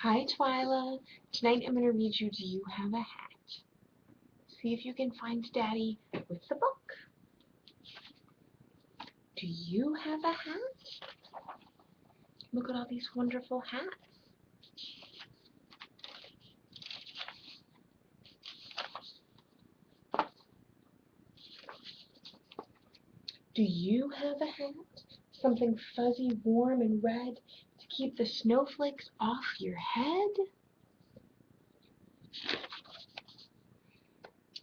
Hi, Twyla. Tonight I'm going to read you Do You Have a Hat? See if you can find Daddy with the book. Do you have a hat? Look at all these wonderful hats. Do you have a hat? Something fuzzy, warm, and red to keep the snowflakes off your head?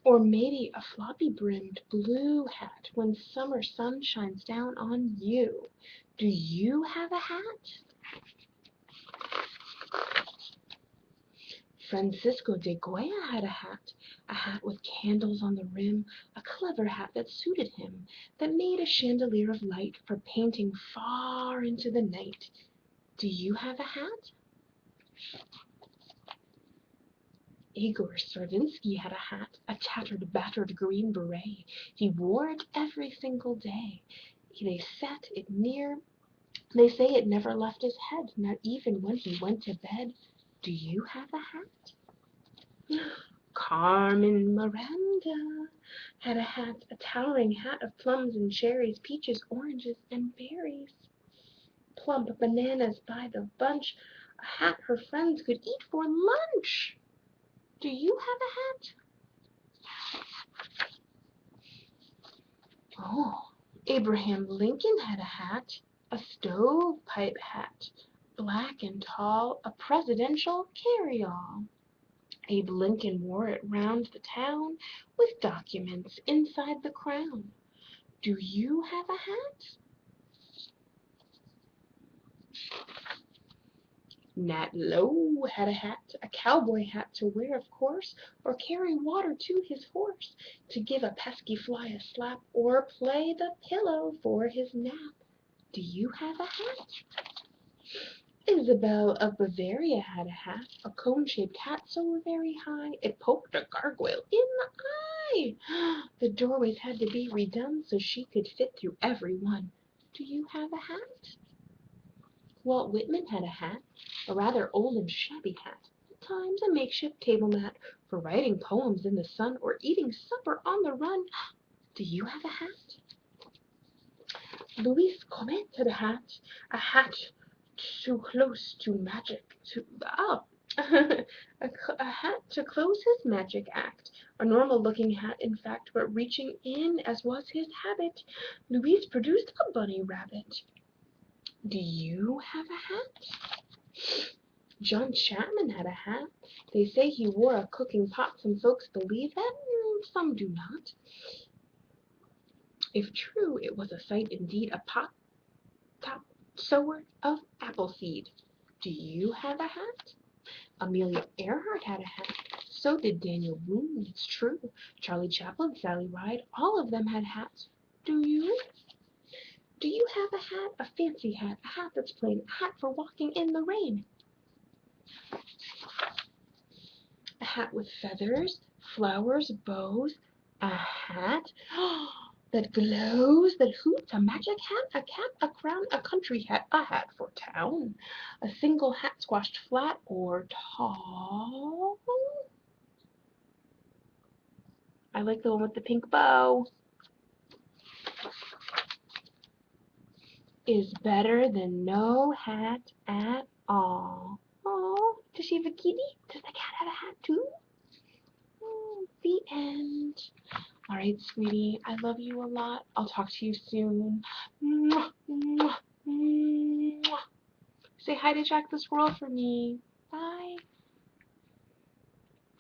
Or maybe a floppy-brimmed blue hat when summer sun shines down on you. Do you have a hat? Francisco de Goya had a hat with candles on the rim, a clever hat that suited him, that made a chandelier of light for painting far into the night. Do you have a hat? Igor Stravinsky had a hat, a tattered, battered green beret. He wore it every single day. They say it never left his head, not even when he went to bed. Do you have a hat? Carmen Miranda had a hat, a towering hat of plums and cherries, peaches, oranges, and berries. Plump bananas by the bunch, a hat her friends could eat for lunch. Do you have a hat? Oh, Abraham Lincoln had a hat, a stovepipe hat, black and tall, a presidential carry-all. Abe Lincoln wore it round the town with documents inside the crown. Do you have a hat? Nat Lowe had a hat, a cowboy hat to wear, of course, or carry water to his horse, to give a pesky fly a slap, or play the pillow for his nap. Do you have a hat? Isabel of Bavaria had a hat, a cone-shaped hat so very high it poked a gargoyle in the eye. The doorways had to be redone so she could fit through every one. Do you have a hat? Walt Whitman had a hat, a rather old and shabby hat, at times a makeshift table mat for writing poems in the sun or eating supper on the run. Do you have a hat? Louis Comet had a hat too close to magic to a hat to close his magic act. A normal looking hat, in fact, but reaching in as was his habit, Louis produced a bunny rabbit. Do you have a hat? John Chapman had a hat. They say he wore a cooking pot. Some folks believe that, some do not. If true, it was a sight indeed, a pot top sower of appleseed. Do you have a hat? Amelia Earhart had a hat. So did Daniel Boone, it's true. Charlie Chaplin, Sally Ride, all of them had hats. Do you? Do you have a hat? A fancy hat, a hat that's plain, a hat for walking in the rain. A hat with feathers, flowers, bows, a hat that glows, that hoots, a magic hat, a cap, a crown, a country hat, a hat for town, a single hat squashed flat or tall. I like the one with the pink bow. Is better than no hat at all. Oh, does she have a kitty? Does the cat have a hat too? The end. Alright, sweetie, I love you a lot. I'll talk to you soon. Mwah, mwah, mwah. Say hi to Jack the Squirrel for me.